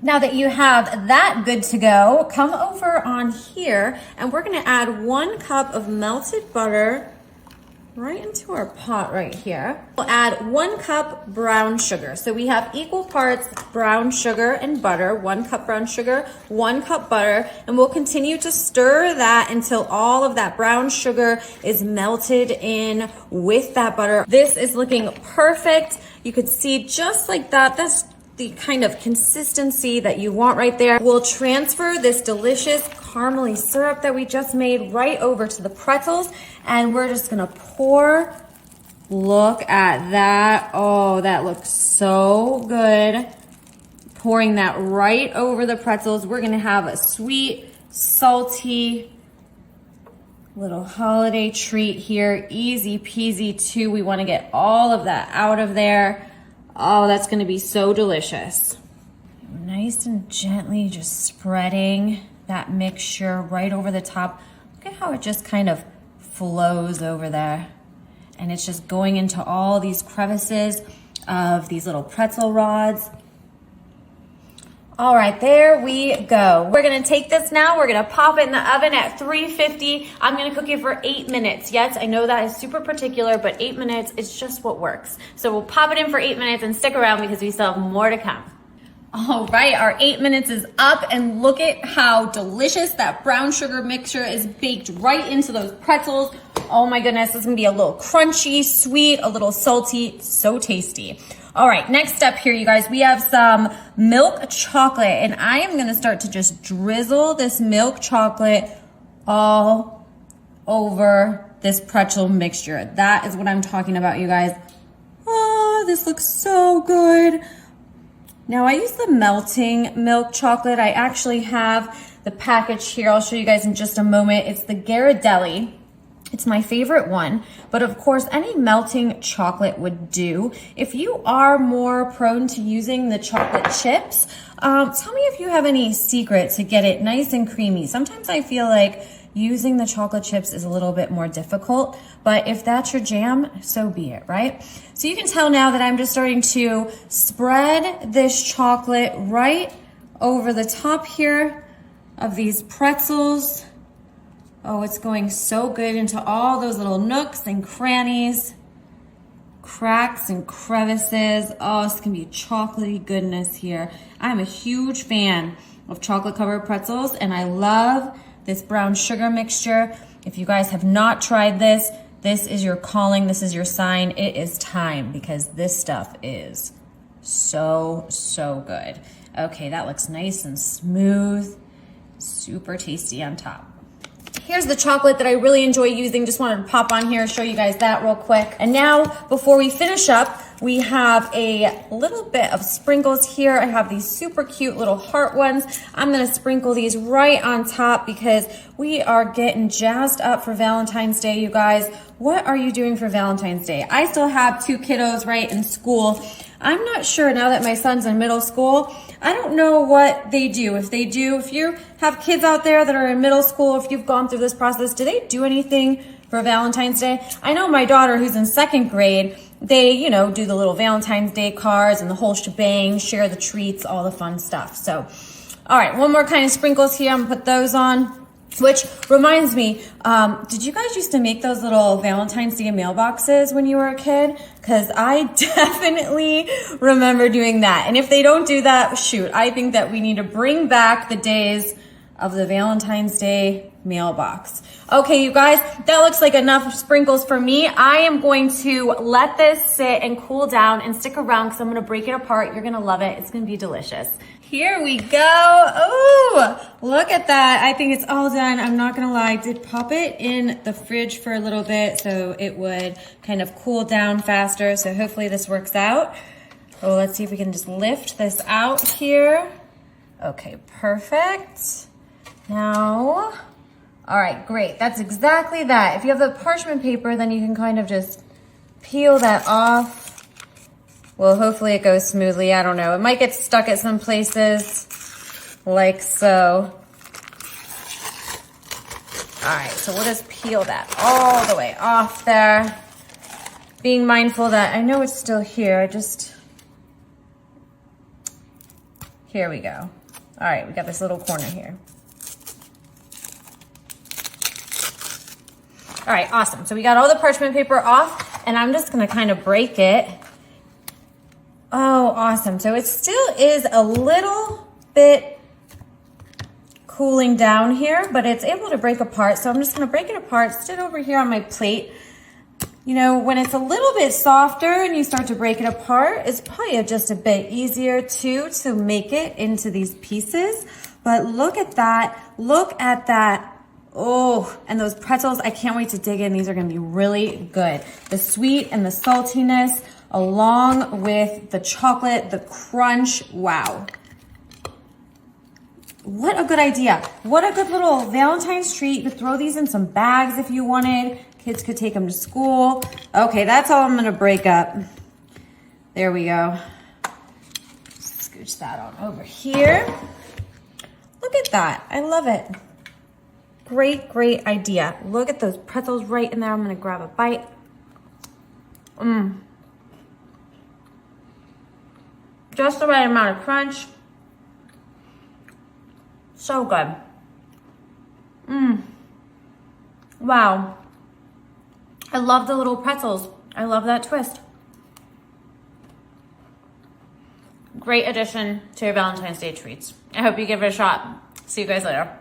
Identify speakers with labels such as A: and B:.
A: Now that you have that good to go, come over on here and we're gonna add 1 cup of melted butter right into our pot right here. We'll add 1 cup brown sugar. So we have equal parts brown sugar and butter, 1 cup brown sugar, 1 cup butter, and we'll continue to stir that until all of that brown sugar is melted in with that butter. This is looking perfect. You can see just like that. That's the kind of consistency that you want right there. We'll transfer this delicious caramely syrup that we just made right over to the pretzels, and we're just gonna pour. Look at that. Oh, that looks so good. Pouring that right over the pretzels. We're gonna have a sweet, salty little holiday treat here. Easy peasy too. We wanna get all of that out of there. Oh, that's gonna be so delicious. Nice and gently just spreading that mixture right over the top. Look at how it just kind of flows over there. And it's just going into all these crevices of these little pretzel rods. All right, there we go. We're gonna take this now, we're gonna pop it in the oven at 350. I'm gonna cook it for 8 minutes. Yes, I know that is super particular, but 8 minutes is just what works. So we'll pop it in for 8 minutes and stick around because we still have more to come. All right, our 8 minutes is up, and look at how delicious that brown sugar mixture is baked right into those pretzels. Oh my goodness, this is gonna be a little crunchy, sweet, a little salty, so tasty. All right, next up here, you guys, we have some milk chocolate, and I am gonna start to just drizzle this milk chocolate all over this pretzel mixture. That is what I'm talking about, you guys. Oh, this looks so good. Now I use the melting milk chocolate. I actually have the package here. I'll show you guys in just a moment. It's the Ghirardelli. It's my favorite one, but of course any melting chocolate would do. If you are more prone to using the chocolate chips, tell me if you have any secret to get it nice and creamy. Sometimes I feel like using the chocolate chips is a little bit more difficult, but if that's your jam, so be it, right? So you can tell now that I'm just starting to spread this chocolate right over the top here of these pretzels. Oh, it's going so good into all those little nooks and crannies, cracks and crevices. Oh, it's gonna be chocolatey goodness here. I'm a huge fan of chocolate covered pretzels, and I love this brown sugar mixture. If you guys have not tried this, this is your calling, this is your sign. It is time, because this stuff is so, so good. Okay, that looks nice and smooth, super tasty on top. Here's the chocolate that I really enjoy using. Just wanted to pop on here, show you guys that real quick. And now, before we finish up, we have a little bit of sprinkles here. I have these super cute little heart ones. I'm gonna sprinkle these right on top because we are getting jazzed up for Valentine's Day, you guys. What are you doing for Valentine's Day? I still have 2 kiddos right in school. I'm not sure now that my son's in middle school. I don't know what they do. If you have kids out there that are in middle school, if you've gone through this process, do they do anything for Valentine's Day? I know my daughter, who's in 2nd grade, they, do the little Valentine's Day cards and the whole shebang, share the treats, all the fun stuff. So, all right, one more kind of sprinkles here. I'm gonna put those on. Which reminds me, did you guys used to make those little Valentine's Day mailboxes when you were a kid? Because I definitely remember doing that. And if they don't do that, shoot, I think that we need to bring back the days of the Valentine's Day mailbox. Okay, you guys, that looks like enough sprinkles for me. I am going to let this sit and cool down and stick around because I'm gonna break it apart. You're gonna love it. It's gonna be delicious. Here we go. Oh, look at that. I think it's all done. I'm not gonna lie, I did pop it in the fridge for a little bit so it would kind of cool down faster. So hopefully this works out. Oh, let's see if we can just lift this out here. Okay, perfect. Now, all right, great. That's exactly that. If you have the parchment paper, then you can kind of just peel that off. Well, hopefully it goes smoothly. I don't know. It might get stuck at some places, like so. All right, so we'll just peel that all the way off there. Being mindful that I know it's still here. Here Here we go. All right, we got this little corner here. All right, awesome. So we got all the parchment paper off, and I'm just gonna kind of break it. Oh, awesome. So it still is a little bit cooling down here, but it's able to break apart. So I'm just gonna break it apart, sit over here on my plate. You know, when it's a little bit softer and you start to break it apart, it's probably just a bit easier too to make it into these pieces. But look at that, look at that. Oh, and those pretzels, I can't wait to dig in. These are gonna be really good. The sweet and the saltiness, along with the chocolate, the crunch, wow. What a good idea. What a good little Valentine's treat. You could throw these in some bags if you wanted. Kids could take them to school. Okay, that's all I'm gonna break up. There we go. Scooch that on over here. Look at that, I love it. Great, great idea. Look at those pretzels right in there. I'm gonna grab a bite. Just the right amount of crunch. So good. Wow. I love the little pretzels. I love that twist. Great addition to your Valentine's Day treats. I hope you give it a shot. See you guys later.